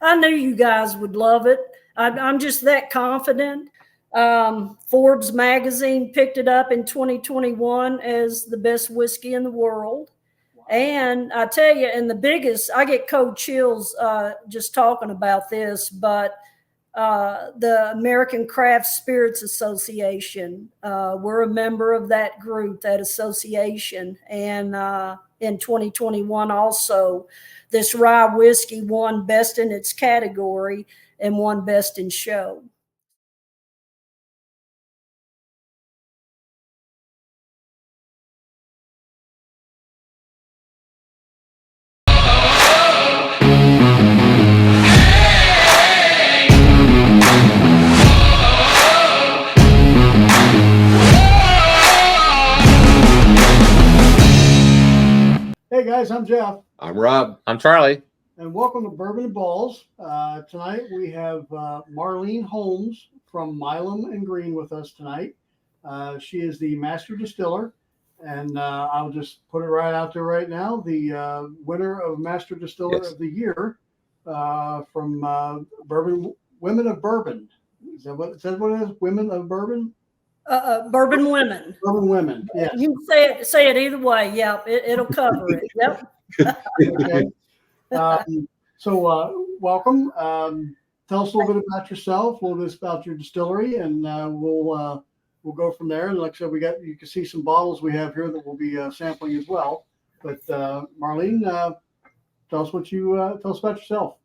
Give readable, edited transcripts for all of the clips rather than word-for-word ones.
I knew you guys would love it. I'm just that confident. Forbes magazine picked it up in 2021 as the best whiskey in the world. Wow. And I tell you, and the biggest, I get cold chills just talking about this, but the American Craft Spirits Association, we're a member of that group, that association. And in 2021 also, this rye whiskey won best in its category and won best in show. Hey guys, I'm Jeff. I'm Rob. I'm Charlie. And welcome to Bourbon and Ballz. Tonight we have Marlene Holmes from Milam Greene with us tonight. She is the master distiller, and I'll just put it right out there right now. The winner of Master Distiller of the Year from Bourbon, Women of Bourbon. Is that what it says? What it is? Women of Bourbon? Bourbon Women. Bourbon Women. Yeah. You can say it either way. Yep, it'll cover it. Yep. Okay. So welcome. Tell us a little bit about yourself, a little bit about your distillery, and we'll go from there. And like I said, you can see some bottles we have here that we'll be sampling as well. But Marlene, tell us about yourself.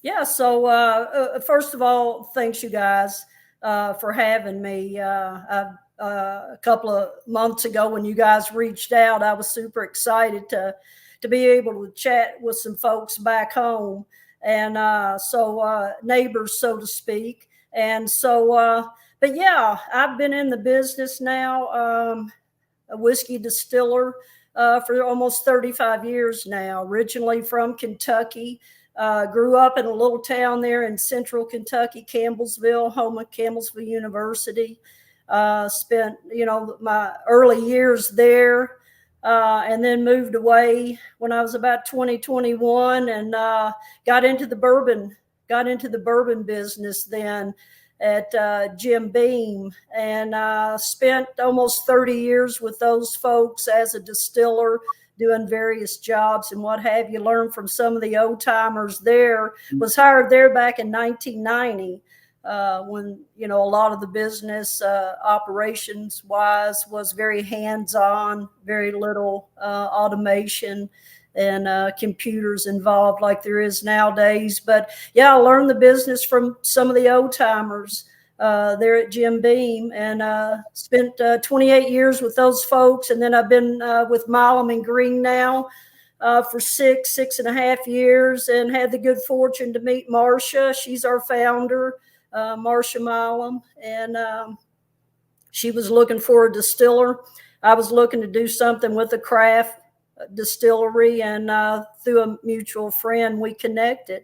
Yeah. So first of all, thanks you guys for having me. A couple of months ago when you guys reached out, I was super excited to be able to chat with some folks back home, and so neighbors, so to speak. And so, but yeah, I've been in the business now, a whiskey distiller for almost 35 years now. Originally from Kentucky. Grew up in a little town there in central Kentucky, Campbellsville, home of Campbellsville University. Spent, my early years there, and then moved away when I was about 21 and got into the bourbon business then at Jim Beam, and spent almost 30 years with those folks as a distiller, doing various jobs and what have you. Learned from some of the old timers there. Was hired there back in 1990 when, a lot of the business operations wise was very hands-on, very little automation and computers involved like there is nowadays. But yeah, I learned the business from some of the old timers there at Jim Beam, and spent 28 years with those folks. And then I've been with Milam Greene now for six and a half years, and had the good fortune to meet Marcia. She's our founder, Marcia Milam, and she was looking for a distiller. I was looking to do something with a craft distillery, and through a mutual friend, we connected.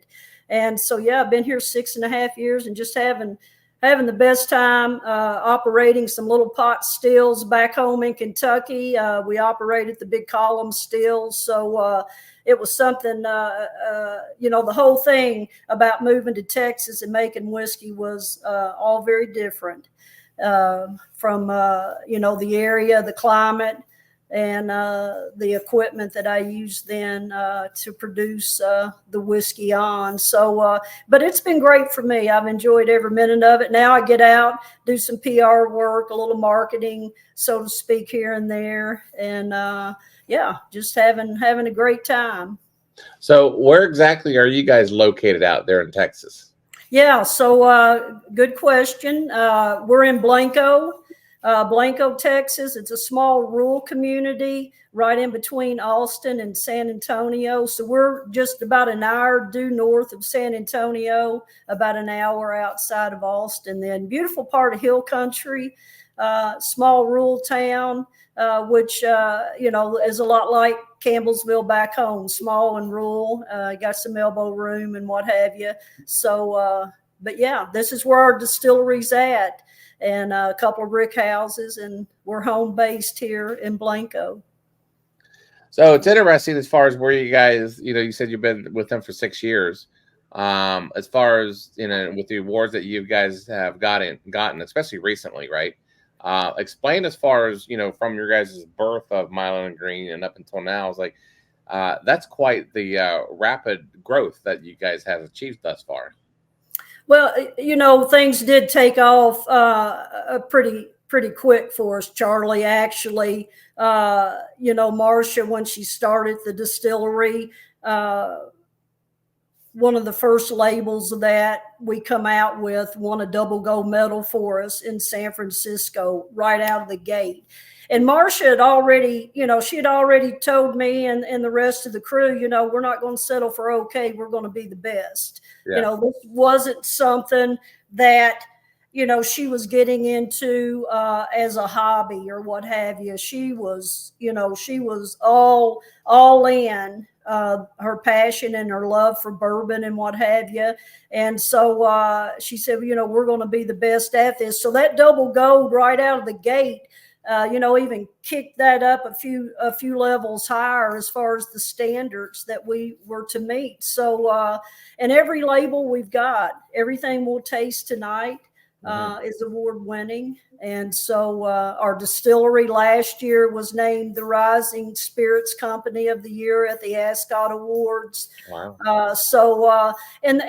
And so, yeah, I've been here 6.5 years and just having the best time operating some little pot stills back home in Kentucky. We operated the big column stills. So it was something, the whole thing about moving to Texas and making whiskey was all very different from, the area, the climate, and the equipment that I used then to produce the whiskey on. So, but it's been great for me. I've enjoyed every minute of it. Now I get out, do some PR work, a little marketing, so to speak, here and there. And yeah, just having a great time. So where exactly are you guys located out there in Texas? Yeah, so good question. We're in Blanco, Texas. It's a small rural community right in between Austin and San Antonio. So we're just about an hour due north of San Antonio, about an hour outside of Austin. Then beautiful part of hill country, small rural town, which, is a lot like Campbellsville back home, small and rural, got some elbow room and what have you. So, but yeah, this is where our distillery's at. And a couple of brick houses, and we're home based here in Blanco. So it's interesting as far as where you guys, you said you've been with them for 6 years. As far as with the awards that you guys have gotten, especially recently, right? Explain as far as from your guys' birth of Milam Greene and up until now. It's like that's quite the rapid growth that you guys have achieved thus far. Well, things did take off pretty quick for us, Charlie. Actually, Marcia, when she started the distillery, one of the first labels that we come out with won a double gold medal for us in San Francisco right out of the gate. And Marcia had already, she had already told me and the rest of the crew, we're not going to settle for okay, we're going to be the best. Yeah. This wasn't something that, she was getting into as a hobby or what have you. She was, she was all in. Her passion and her love for bourbon and what have you. And so she said, we're going to be the best at this. So that double gold right out of the gate, even kicked that up a few levels higher as far as the standards that we were to meet. So, and every label we've got, everything we'll taste tonight is award winning. And so our distillery last year was named the Rising Spirits Company of the Year at the Ascot Awards. Wow. And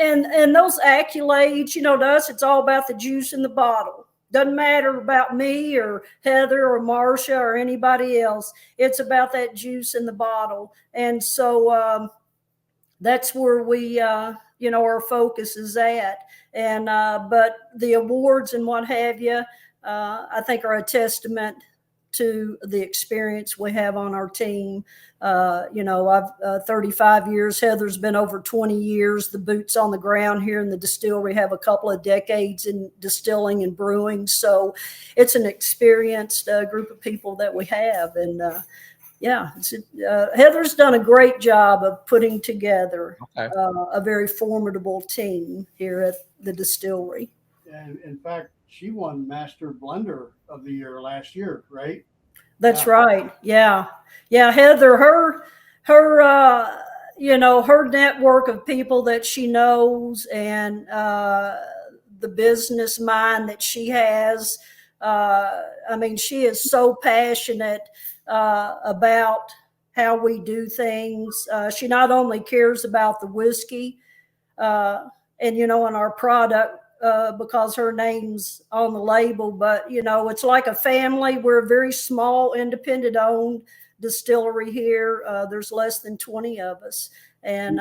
those accolades, to us, it's all about the juice in the bottle. Doesn't matter about me or Heather or Marcia or anybody else. It's about that juice in the bottle. And so that's where we, our focus is at. And but the awards and what have you, I think are a testament to the experience we have on our team. I've 35 years. Heather's been over 20 years. The boots on the ground here in the distillery have a couple of decades in distilling and brewing. So it's an experienced group of people that we have. And Heather's done a great job of putting together a very formidable team here at the distillery. And in fact, she won Master Blender of the Year last year, right? That's right. Yeah. Heather, her network of people that she knows and the business mind that she has. She is so passionate about how we do things. She not only cares about the whiskey and our product, because her name's on the label, but it's like a family. We're a very small, independent owned distillery here. There's less than 20 of us. And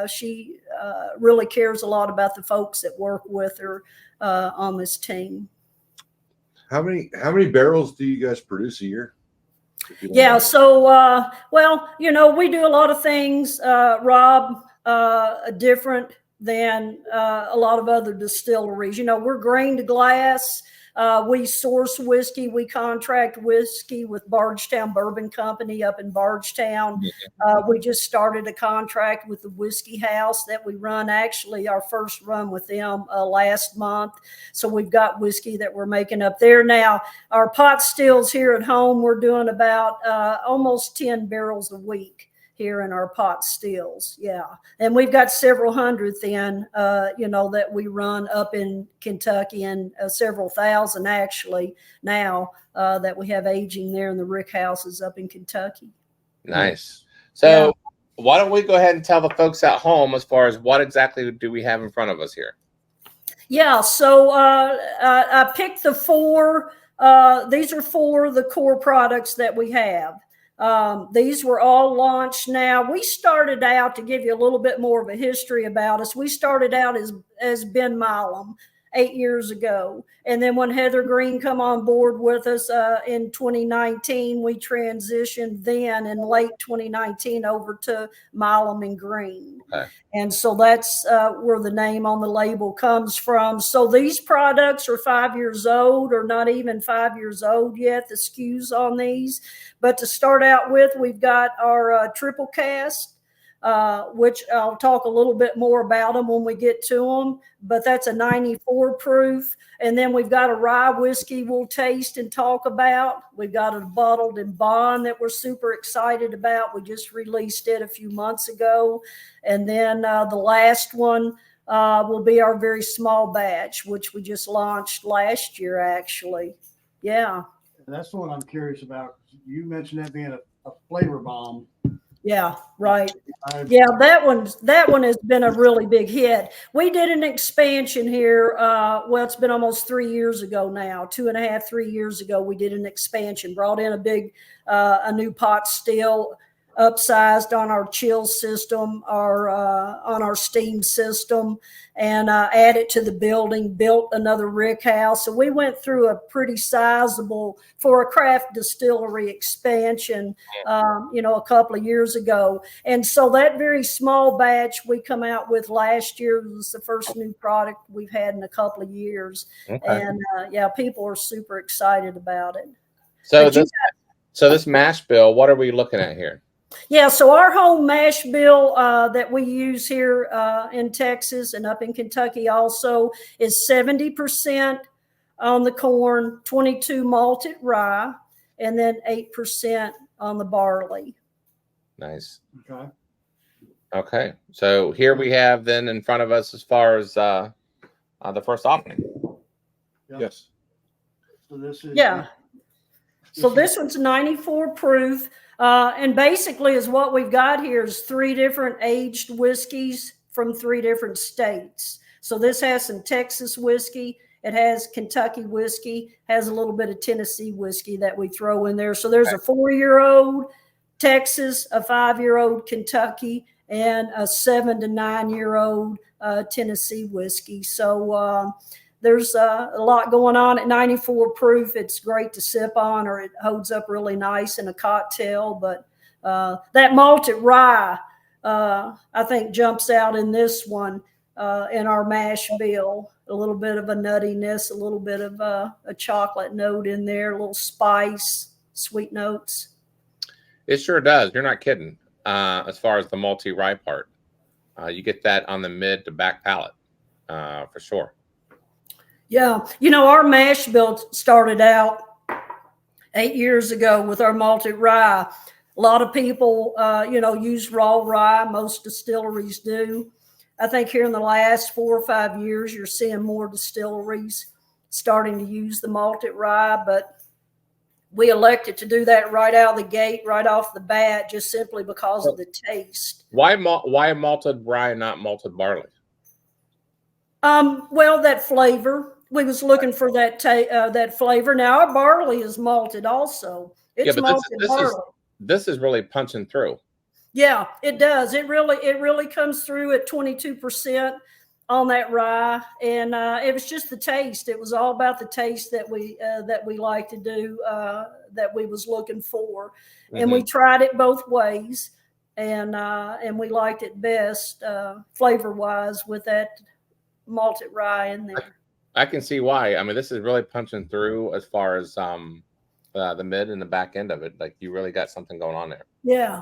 she really cares a lot about the folks that work with her on this team. How many barrels do you guys produce a year? Yeah, so we do a lot of things, Rob, different than a lot of other distilleries. We're grain to glass. We source whiskey. We contract whiskey with Bardstown Bourbon Company up in Bardstown. We just started a contract with the Whiskey House that we run, actually our first run with them last month. So we've got whiskey that we're making up there. Now, our pot stills here at home, we're doing about almost 10 barrels a week here in our pot stills. Yeah. And we've got several hundred then, that we run up in Kentucky, and several thousand actually now that we have aging there in the rick houses up in Kentucky. Nice. So why don't we go ahead and tell the folks at home as far as what exactly do we have in front of us here? Yeah. So I picked the four. These are four of the core products that we have. These were all launched now. We started out, to give you a little bit more of a history about us, we started out as Ben Milam 8 years ago. And then when Heather Greene come on board with us in 2019, we transitioned then in late 2019 over to Milam and Greene. Okay. And so that's where the name on the label comes from. So these products are 5 years old, or not even 5 years old yet, the SKUs on these. But to start out with, we've got our triple cask. which I'll talk a little bit more about them when we get to them, but that's a 94 proof. And then we've got a rye whiskey we'll taste and talk about. We've got a bottled in bond that we're super excited about. We just released it a few months ago. And then the last one will be our very small batch, which we just launched last year, actually. Yeah. And that's the one I'm curious about. You mentioned that being a flavor bomb. Yeah, right. Yeah, that one has been a really big hit. We did an expansion here. Well, it's been almost 3 years ago now, 2.5, 3 years ago. We did an expansion, brought in a new pot still, upsized on our chill system, on our steam system, and added to the building, built another rick house. So we went through a pretty sizable, for a craft distillery expansion, a couple of years ago. And so that very small batch we come out with last year was the first new product we've had in a couple of years. Okay. And people are super excited about it. So this mash bill, what are we looking at here? Yeah, so our home mash bill that we use here in Texas and up in Kentucky also is 70% on the corn, 22 malted rye, and then 8% on the barley. Nice. Okay. So here we have then in front of us as far as the first offering. Yes. So this is So this one's 94 proof. And basically is what we've got here is 3 different aged whiskeys from 3 different states. So this has some Texas whiskey. It has Kentucky whiskey, has a little bit of Tennessee whiskey that we throw in there. So there's a 4-year-old Texas, a 5-year-old Kentucky, and a 7 to 9-year-old Tennessee whiskey. So there's a lot going on at 94 proof. It's great to sip on, or it holds up really nice in a cocktail. But that malted rye, I think, jumps out in this one in our mash bill. A little bit of a nuttiness, a little bit of a chocolate note in there, a little spice, sweet notes. It sure does. You're not kidding. As far as the malty rye part, you get that on the mid to back palate for sure. Yeah. Our mash bill started out 8 years ago with our malted rye. A lot of people, use raw rye. Most distilleries do. I think here in the last 4 or 5 years, you're seeing more distilleries starting to use the malted rye, but we elected to do that right out of the gate, right off the bat, just simply because of the taste. Why malted rye, not malted barley? Well, that flavor. We was looking for that flavor. Now our barley is malted also. It's malted barley. This is really punching through. Yeah, it does. It really comes through at 22% on that rye, and it was just the taste. It was all about the taste that we like to do, that we was looking for, and we tried it both ways, and we liked it best flavor wise with that malted rye in there. I can see why. I mean, this is really punching through as far as the mid and the back end of it. Like, you really got something going on there. Yeah.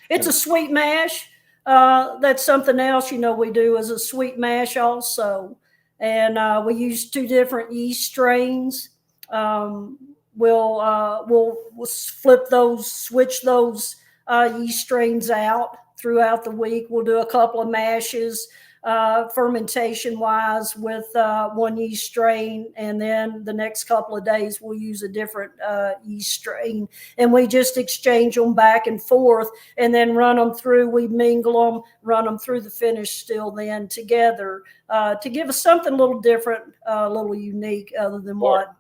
It's a sweet mash. That's something else, we do as a sweet mash also. And we use 2 different yeast strains. We'll switch those yeast strains out throughout the week. We'll do a couple of mashes fermentation wise with 1 yeast strain, and then the next couple of days we'll use a different yeast strain, and we just exchange them back and forth, and then run them through. We mingle them, run them through the finish still then together to give us something a little different, a little unique, other than what.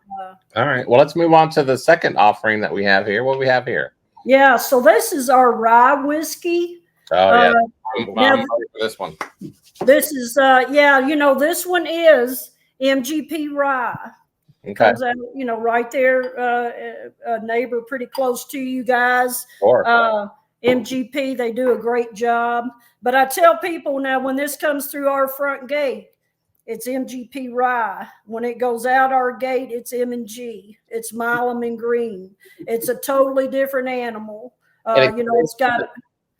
All right, well, let's move on to the second offering that we have here. What do we have here? Yeah, so this is our rye whiskey. Oh yeah, I'm ready for this one. This is this one is MGP rye. Okay. Comes out, right there, a neighbor pretty close to you guys. Sure. MGP, they do a great job. But I tell people now, when this comes through our front gate, it's MGP rye. When it goes out our gate, it's M&G. It's Milam Greene. It's a totally different animal. It's got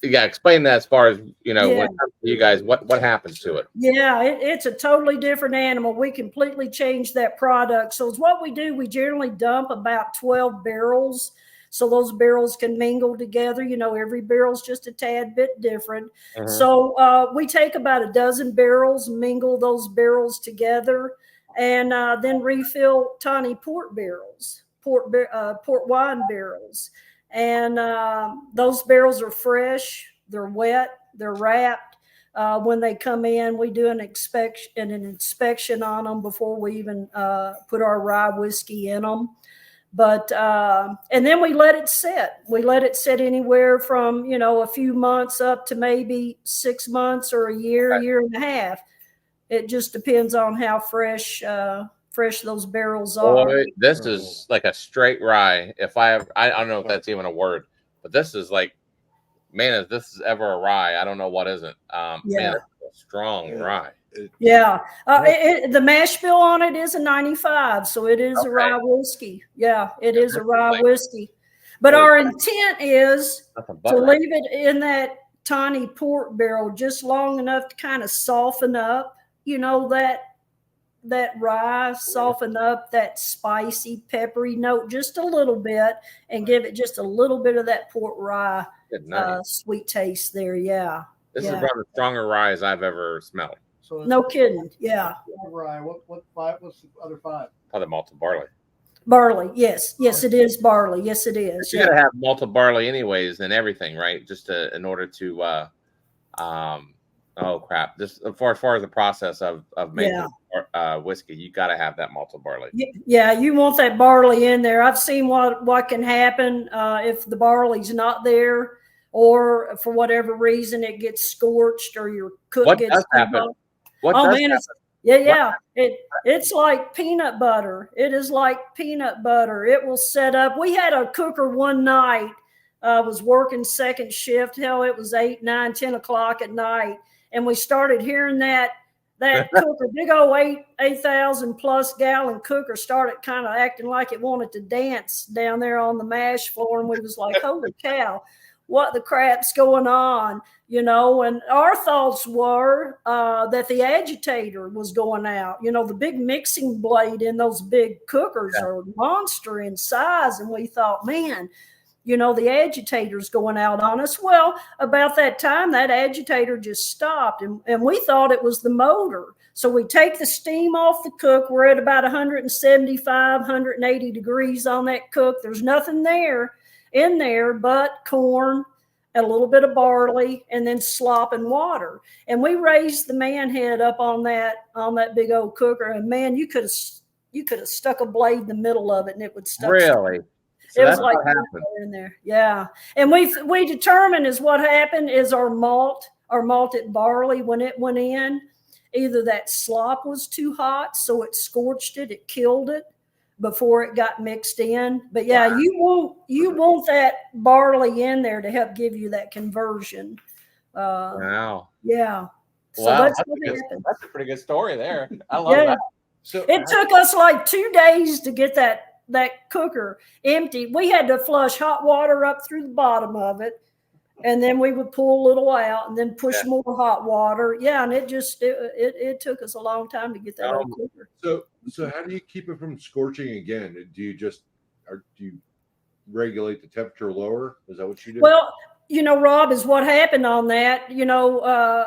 yeah, explain that as far as, you know, Yeah. when it comes to you guys, what happens to it? Yeah, it's a totally different animal. We completely changed that product. So it's what we do. We generally dump about 12 barrels. So those barrels can mingle together. You know, every barrel's just a tad bit different. Mhm. So we take about a dozen barrels, mingle those barrels together, and then refill tiny port barrels, port wine barrels. And those barrels are fresh, they're wet, they're wrapped. When they come in, we do an inspection on them before we even put our rye whiskey in them. But and then we let it sit. We let it sit anywhere from, you know, a few months up to maybe 6 months or a year, Okay. year and a half. It just depends on how fresh those barrels are. Boy, this is like a straight rye. If I don't know if that's even a word, but this is like, man, if this is ever a rye, I don't know what isn't. Man, Yeah. it's a strong rye. Yeah. The mash bill on it is a 95, so it is a Okay. rye whiskey. Yeah, it is a this is rye like- whiskey. But Boy, our intent is Nothing to but rye. leave it in that tiny port barrel just long enough to kind of soften up, you know, that rye, soften up that spicy, peppery note just a little bit, and give it just a little bit of that port rye Good night. sweet taste there. Yeah. This yeah. is one of the stronger ryes I've ever smelled. So No kidding. Yeah. Rye. What five? What's the other five? Probably malted barley. Barley. Yes. Yes, it is barley. Yes, it is. You Yeah. gotta have malted barley anyways and everything, right? Just in order to oh crap. Just as far as the process of making whiskey, you gotta have that malted barley. Yeah, you want that barley in there. I've seen what can happen if the barley's not there, or for whatever reason it gets scorched, or your cook What gets does happen? What oh does man, happen? it's like peanut butter. It is like peanut butter. It will set up. We had a cooker one night. Was working second shift. Hell, it was 8, 9, 10 o'clock at night, and we started hearing that cooker, big old 8,000 plus gallon cooker, started kind of acting like it wanted to dance down there on the mash floor, and we was like, holy cow, what the crap's going on, you know? And our thoughts were that the agitator was going out. You know, the big mixing blade in those big cookers are monster in size, and we thought, man, you know, the agitator's going out on us. Well, about that time, that agitator just stopped, and we thought it was the motor. So we take the steam off the cook. We're at about 175, 180 degrees on that cook. There's nothing in there but corn, a little bit of barley, and then slop and water. And we raised the man head up on that big old cooker, and man, you could have stuck a blade in the middle of it, and it would stuck. Really? So it was like what happened in there. Yeah. And we determined is what happened is our malted barley, when it went in, either that slop was too hot, so it scorched it killed it before it got mixed in. But yeah, Wow. you want that barley in there to help give you that conversion. Wow. Yeah. So Wow, that's a pretty good story there. I love that. So it took us like 2 days to get that cooker empty. We had to flush hot water up through the bottom of it, and then we would pull a little out and then push more hot water. Yeah, and it took us a long time to get that old cooker. So how do you keep it from scorching again? Do you regulate the temperature lower? Is that what you do? Well, you know, Rob, is what happened on that. You know,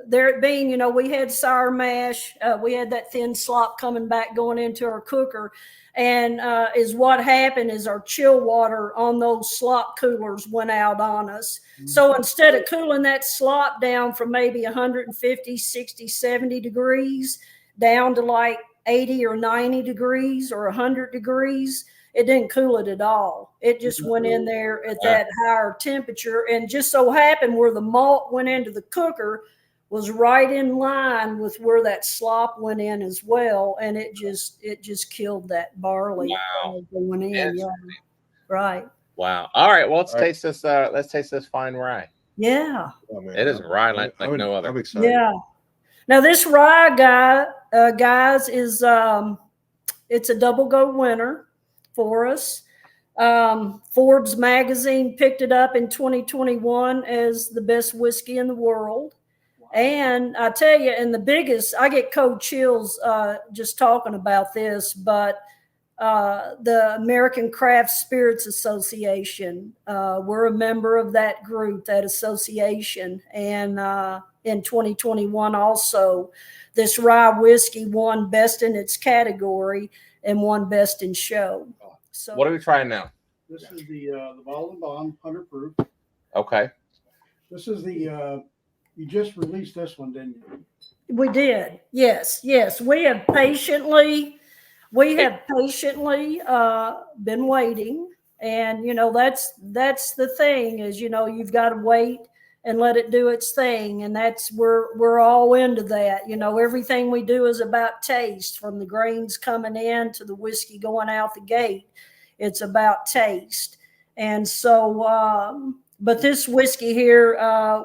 there being, you know, we had sour mash, we had that thin slop coming back going into our cooker. And is what happened is our chill water on those slop coolers went out on us. Mm-hmm. So instead of cooling that slop down from maybe 150, 60, 70 degrees down to like 80 or 90 degrees or 100 degrees, it didn't cool it at all. It just went in there at that higher temperature. And just so happened where the malt went into the cooker was right in line with where that slop went in as well, and it just killed that barley going in. Yeah, right. Wow. All right. Well, let's taste this. Let's taste this fine rye. Yeah. Oh, man. It is rye like no other. I'm excited. Yeah. Now this rye guys, is it's a double gold winner for us. Forbes magazine picked it up in 2021 as the best whiskey in the world. And I tell you, and the biggest, I get cold chills just talking about this, but the American Craft Spirits Association, we're a member of that group, that association. And in 2021 also, this rye whiskey won best in its category and won best in show. So What are we trying now? This is the Bottled and Bond 100 proof. Okay. This is the you just released this one, didn't you? we did. Yes. We have patiently been waiting. And, you know, that's the thing is, you know, you've got to wait and let it do its thing. And we're all into that. You know, everything we do is about taste, from the grains coming in to the whiskey going out the gate. It's about taste. And so, but this whiskey here,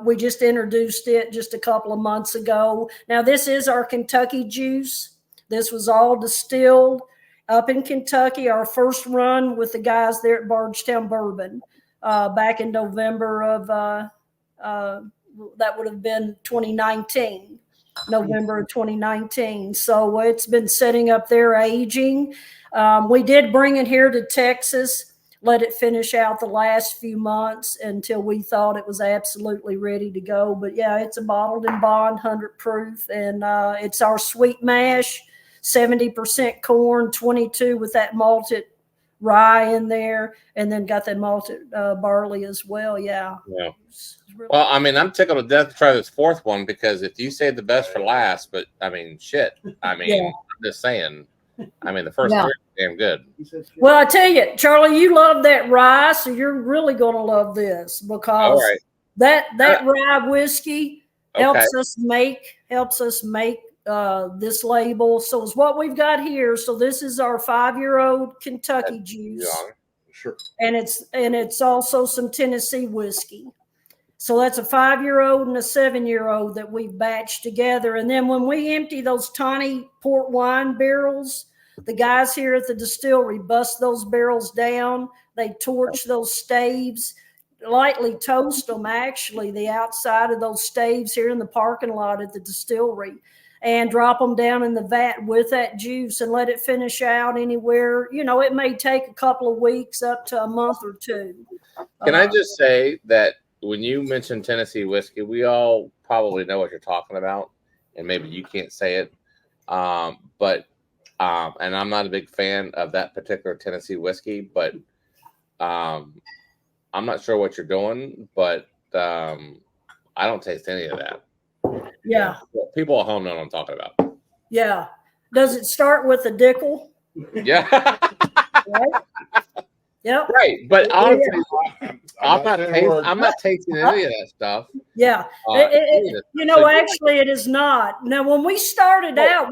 we just introduced it just a couple of months ago. Now, this is our Kentucky juice. This was all distilled up in Kentucky, our first run with the guys there at Bardstown Bourbon back in November of, that would have been 2019, November of 2019. So it's been sitting up there aging. We did bring it here to Texas, let it finish out the last few months until we thought it was absolutely ready to go. But yeah, it's a Bottled and Bond 100 proof, and it's our sweet mash, 70% corn, 22 with that malted rye in there, and then got that malted barley as well. Yeah. Well, I mean, I'm tickled to death to try this fourth one, because if you saved the best for last, but I mean, shit. I mean, I'm just saying. I mean, the first three are damn good. Well, I tell you, Charlie, you love that rye, so you're really going to love this, because that rye whiskey helps us make this label. So it's what we've got here. So this is our 5-year-old Kentucky juice, Sure. and it's also some Tennessee whiskey. So that's a 5-year-old and a 7-year-old that we've batched together. And then when we empty those tiny port wine barrels, the guys here at the distillery bust those barrels down. They torch those staves, lightly toast them, actually, the outside of those staves here in the parking lot at the distillery, and drop them down in the vat with that juice and let it finish out anywhere. You know, it may take a couple of weeks up to a month or two. Can I just say that when you mention Tennessee whiskey, we all probably know what you're talking about, and maybe you can't say it. And I'm not a big fan of that particular Tennessee whiskey, but I'm not sure what you're doing, but I don't taste any of that. Yeah. People at home know what I'm talking about. Yeah. Does it start with a Dickel? Yeah. Right? Yep. Right. But honestly, I'm I'm not tasting any of that stuff. Yeah. Actually, it is not. Now, when we started out,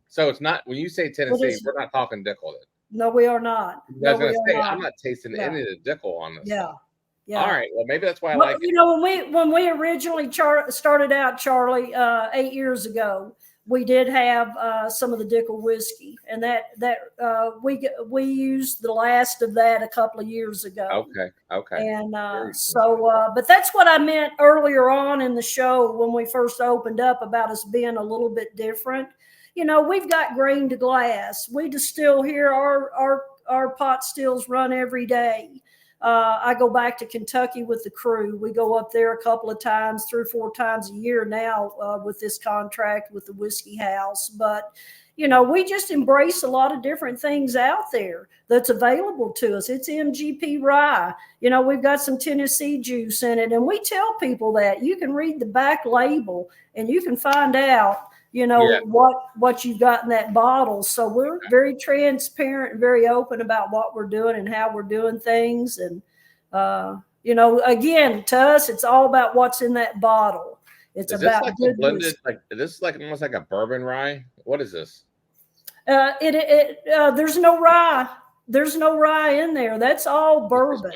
So it's not, when you say Tennessee, we're not talking Dickel then. No, we are not. I was going to say, I'm not tasting any of the Dickel on this. Yeah. Yeah. All right. Well, maybe that's why I like it. You know, when we originally started out, Charlie, 8 years ago, we did have some of the Dickel whiskey, and that we used the last of that a couple of years ago. Okay. And but that's what I meant earlier on in the show when we first opened up about us being a little bit different. You know, we've got grain to glass. We distill here. Our pot stills run every day. I go back to Kentucky with the crew. We go up there a couple of times, 3 or 4 times a year now with this contract with the whiskey house. But, you know, we just embrace a lot of different things out there that's available to us. It's MGP rye. You know, we've got some Tennessee juice in it. And we tell people that you can read the back label and you can find out, you know, what you've got in that bottle. So we're very transparent and very open about what we're doing and how we're doing things. And, you know, again, to us, it's all about what's in that bottle. It's about good blended, this is like almost like a bourbon rye. What is this? There's no rye. There's no rye in there. That's all bourbon.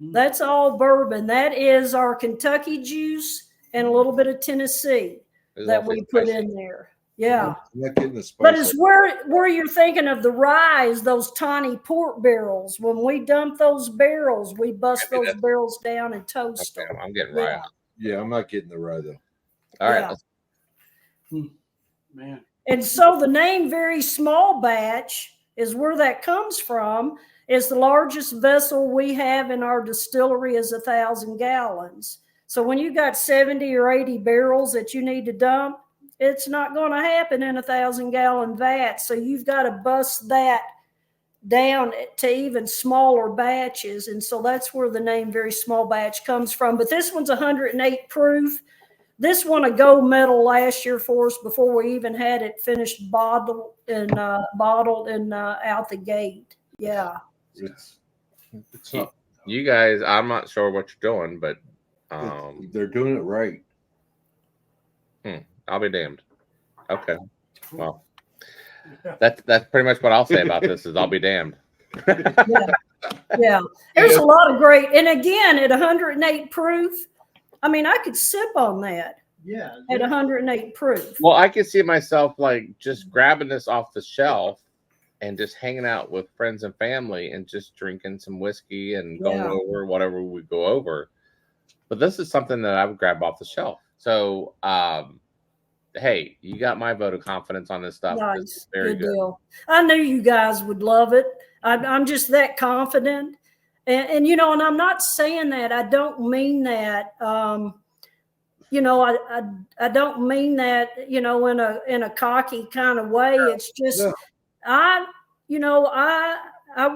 That's all bourbon. That is our Kentucky juice and a little bit of Tennessee that we put in there. Yeah. I'm not getting the spice. But it's where you're thinking of the rye is those tiny port barrels. When we dump those barrels, we bust those barrels down and toast them. I'm getting rye. Yeah, I'm not getting the rye though. All right. Man. And so the name very small batch is where that comes from. Is the largest vessel we have in our distillery is 1,000 gallons. So when you got 70 or 80 barrels that you need to dump, it's not going to happen in 1,000-gallon vat. So you've got to bust that down to even smaller batches. And so that's where the name very small batch comes from. But this one's 108 proof. This won a gold medal last year for us before we even had it finished bottled and out the gate. Yeah. It's not, you guys, I'm not sure what you're doing, but they're doing it right. I'll be damned. Okay. Well, that's pretty much what I'll say about this is I'll be damned. Yeah. There's a lot of great, and again, at 108 proof, I mean, I could sip on that. Yeah. At 108 proof. Well, I could see myself like just grabbing this off the shelf and just hanging out with friends and family and just drinking some whiskey and going over whatever we go over. But this is something that I would grab off the shelf. So, hey, you got my vote of confidence on this stuff. Nice. This is very good. Deal. I knew you guys would love it. I'm just that confident. And you know, and I'm not saying that. I don't mean that. You know, I don't mean that, you know, in a cocky kind of way. It's just I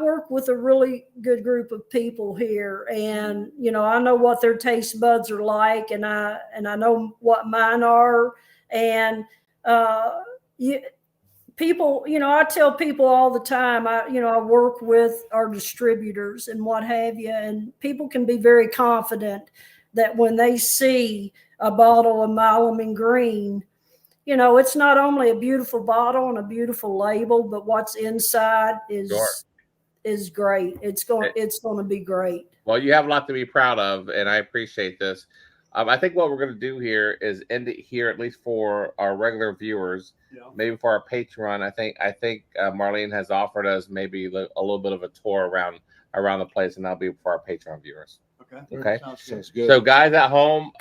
work with a really good group of people here, and you know, I know what their taste buds are like, and I know what mine are, and people, you know, I tell people all the time, I work with our distributors and what have you, and people can be very confident that when they see a bottle of Milam Greene, you know, it's not only a beautiful bottle and a beautiful label, but what's inside is great. It's going to be great. Well, you have a lot to be proud of, and I appreciate this. I think what we're going to do here is end it here, at least for our regular viewers. Yeah. Maybe for our Patreon, I think Marlene has offered us maybe a little bit of a tour around the place, and that'll be for our Patreon viewers. Okay. Sounds good. So, guys at home,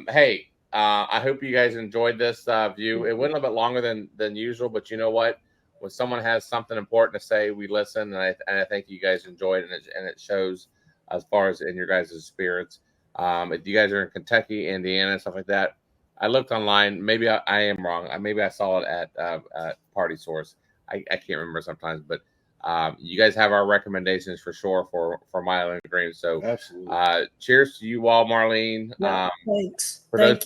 hey. I hope you guys enjoyed this view. It went a little bit longer than usual, but you know what? When someone has something important to say, we listen, and I think you guys enjoyed it, and it shows as far as in your guys' spirits. If you guys are in Kentucky, Indiana, stuff like that, I looked online. Maybe I am wrong. Maybe I saw it at Party Source. I can't remember sometimes, but you guys have our recommendations for sure for Milam Greene. So absolutely. Cheers to you all, Marlene. Thanks. For those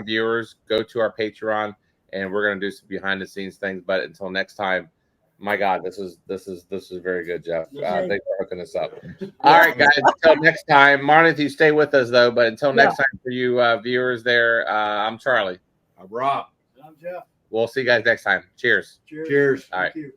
viewers, go to our Patreon, and we're gonna do some behind the scenes things. But until next time, my God, this is very good, Jeff. Thanks for hooking us up. All right, guys. Until next time, Marlene, you stay with us though. But until next time, for you viewers there, I'm Charlie. I'm Rob. I'm Jeff. We'll see you guys next time. Cheers. Cheers. All right. Thank you.